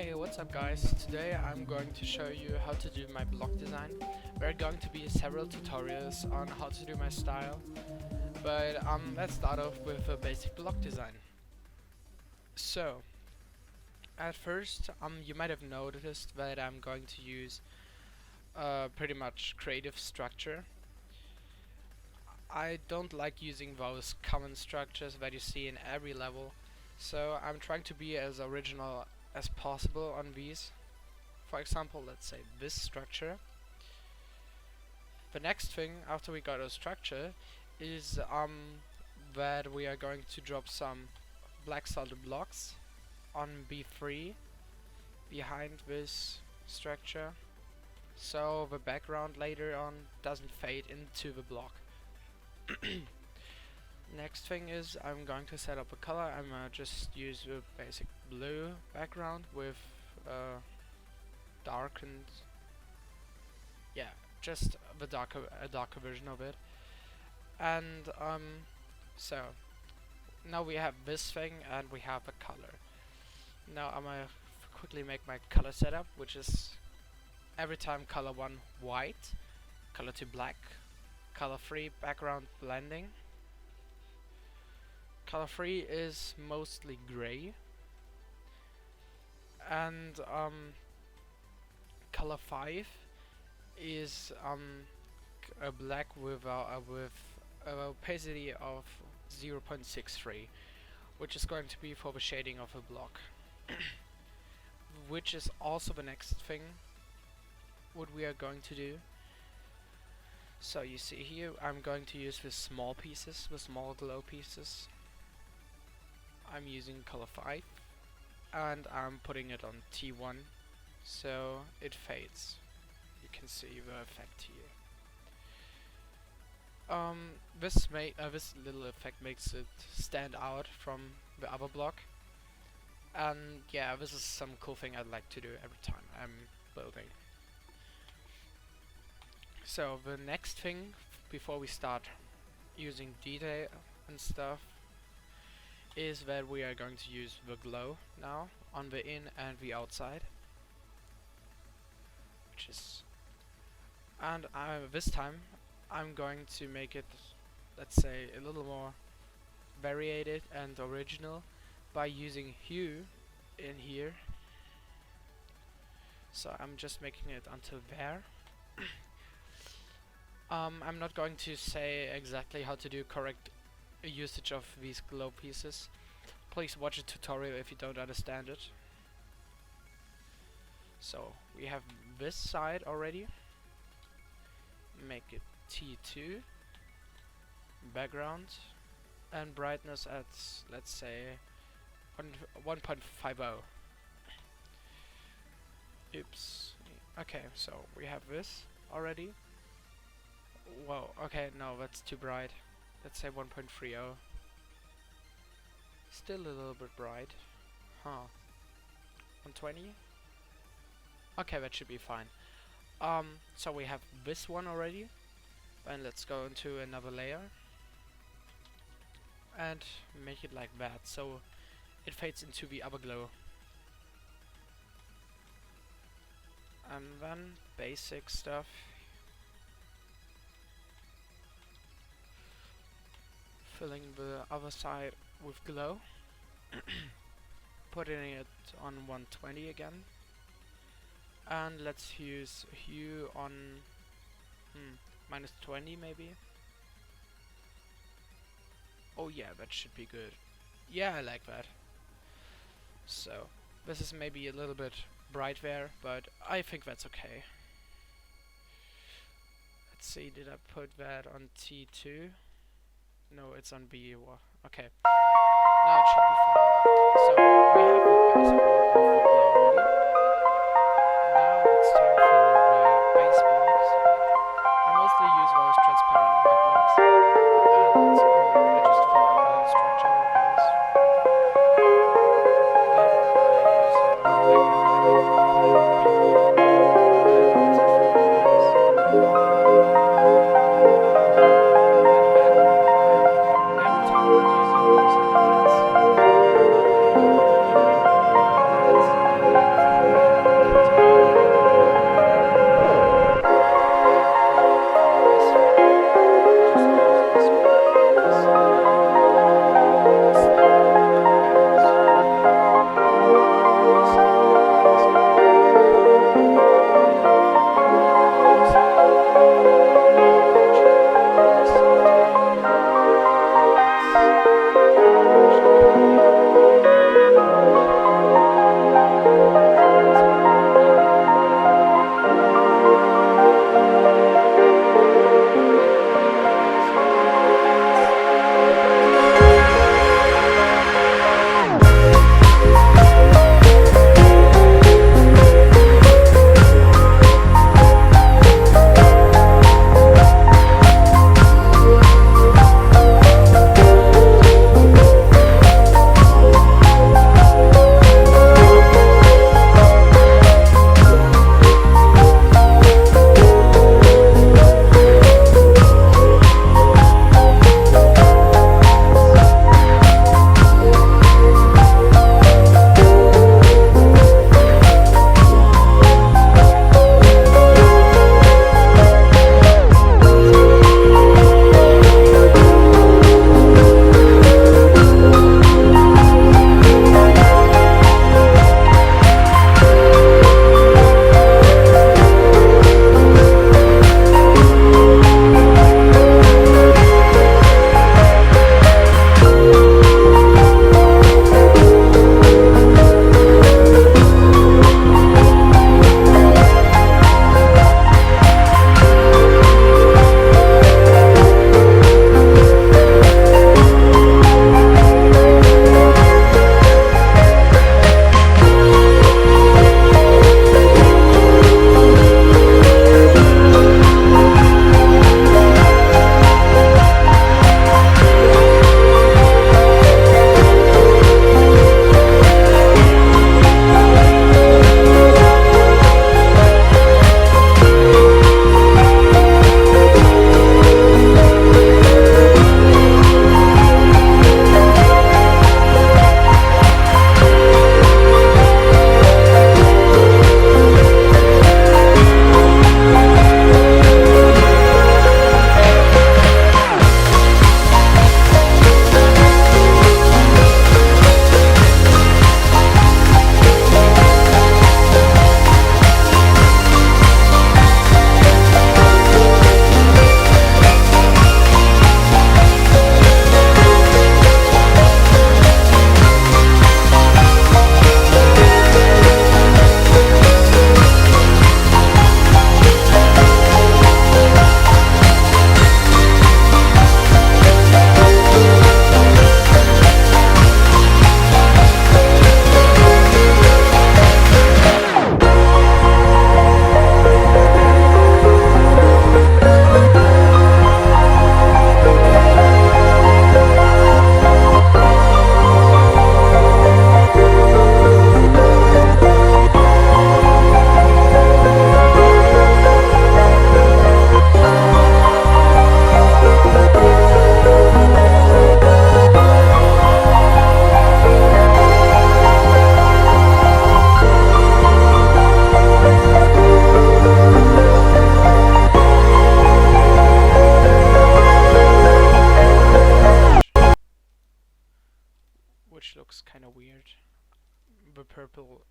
Hey, what's up guys? Today I'm going to show you how to do my block design. There are going to be several tutorials on how to do my style, but let's start off with a basic block design. So, at first, you might have noticed that I'm going to use pretty much creative structure. I don't like using those common structures that you see in every level, so I'm trying to be as original as possible on these. For example, let's say this structure. The next thing after we got a structure is that we are going to drop some black solid blocks on B3 behind this structure, so the background later on doesn't fade into the block. Next thing is I'm going to set up a color. I'm just use a basic blue background with darkened, just a darker version of it. And so now we have this thing and we have a color. Now I'm gonna quickly make my color setup, which is every time color 1 white, color 2 black, color 3 background blending. Color 3 is mostly gray, and color 5 is a black with a opacity of 0.63, which is going to be for the shading of a block. Which is also the next thing what we are going to do. So you see here I'm going to use the small pieces, the small glow pieces. I'm using color 5 and I'm putting it on T1 so it fades. You can see the effect here. This little effect makes it stand out from the other block, and yeah, this is some cool thing I'd like to do every time I'm building. So the next thing before we start using detail and stuff is that we are going to use the glow now on the in and the outside, which is, and this time I'm going to make it, let's say, a little more variated and original by using hue in here. So I'm just making it until there. I'm not going to say exactly how to do correct usage of these glow pieces. Please watch a tutorial if you don't understand it. So we have this side already. Make it T2, background, and brightness at, let's say, 1.50. Oops. Okay, so we have this already. Whoa, okay, no, that's too bright. Let's say 1.30. Still a little bit bright. Huh. 120? Okay, that should be fine. So we have this one already. And let's go into another layer. And make it like that, so it fades into the other glow. And then basic stuff. Filling the other side with glow. Putting it on 120 again. And let's use hue on -20 maybe. Oh yeah, that should be good. Yeah, I like that. So this is maybe a little bit bright there, but I think that's okay. Let's see, did I put that on T2? No, it's on B. Okay. Now it should be fine. So we have the basic block with the glow already. Now it's time for the base blocks. I mostly use those transparent white blocks, and I just fill out the whole structure with those. Then I use background blending, put it on B1, and that's it for the base. And then every time I'm using those elements,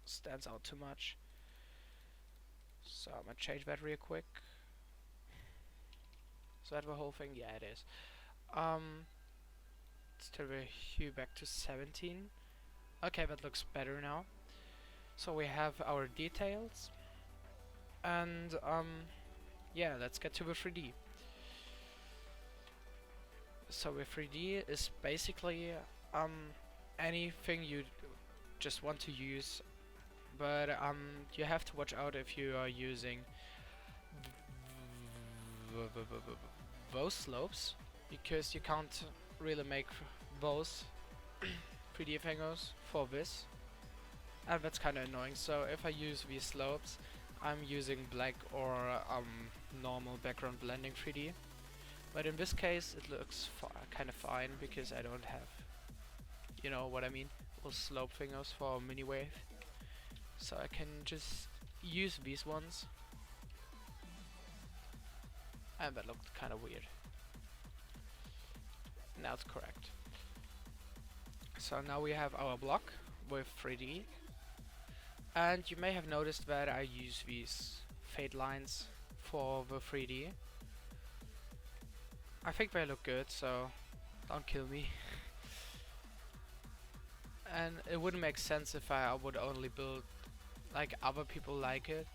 stands out too much. So I'm gonna change that real quick. Is that the whole thing? Yeah, it is. Let's turn the hue back to 17. Okay, that looks better now. So we have our details, and yeah, let's get to the 3D. So the 3D is basically anything you just want to use, but you have to watch out if you are using those slopes, because you can't really make those 3D fingers for this, and that's kind of annoying. So if I use these slopes, I'm using black or normal background blending 3D. But in this case, it looks kind of fine because I don't have, you know what I mean, those slope fingers for mini wave. So I can just use these ones, and that looked kind of weird. Now it's correct. So now we have our block with 3D, and you may have noticed that I use these fade lines for the 3D. I think they look good, so don't kill me. And it wouldn't make sense if I would only build like other people like it.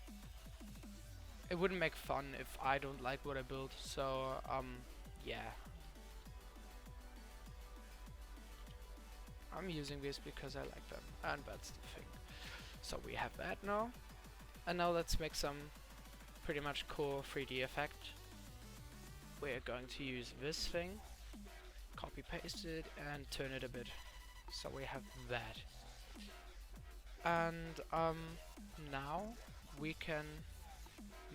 It wouldn't make fun if I don't like what I build, so yeah. I'm using this because I like them, and that's the thing. So we have that now, and now let's make some pretty much cool 3D effect. We're going to use this thing, copy paste it, and turn it a bit. So we have that. And now we can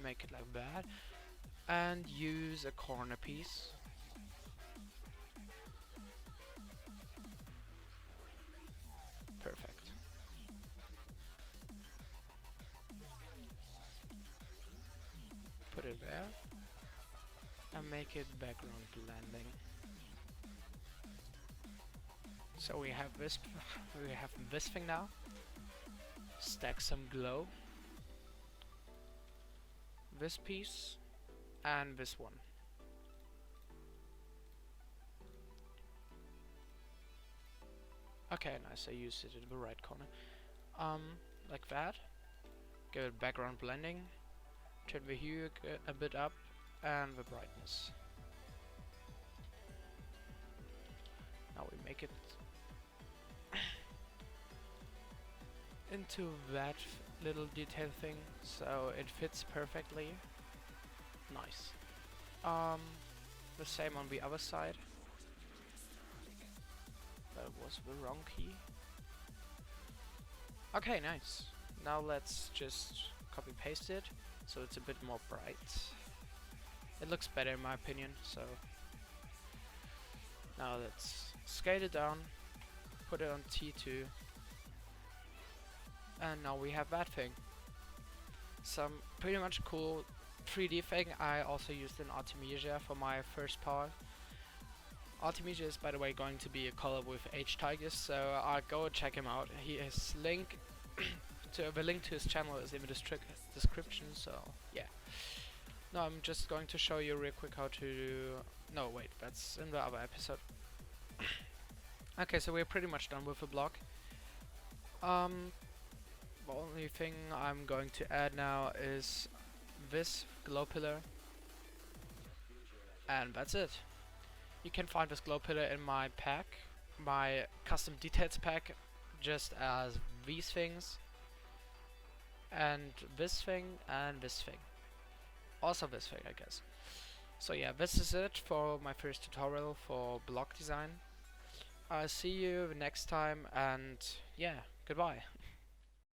make it like that and use a corner piece. Perfect. Put it there and make it background blending. So we have this thing now. Stack some glow. This piece and this one. Okay, nice. I used it in the right corner. Like that. Give it background blending. Turn the hue a bit up and the brightness. Now we make it into that little detail thing, so it fits perfectly. Nice. The same on the other side. That was the wrong key. Okay, nice. Now let's just copy paste it so it's a bit more bright. It looks better in my opinion, so now let's scale it down, put it on T2, and now we have that thing. Some pretty much cool 3D thing I also used in Artemisia for my first part. Artemisia is, by the way, going to be a collab with H-Tigers, so go check him out. His link the link to his channel is in the description, so yeah. No, I'm just going to show you real quick how to do... No, wait, that's in the other episode. Okay, so we're pretty much done with the block. The only thing I'm going to add now is this glow pillar, and that's it. You can find this glow pillar in my pack, my custom details pack, just as these things, and this thing, and this thing. Also this thing, I guess. So yeah, this is it for my first tutorial for block design. I'll see you next time, and yeah, goodbye.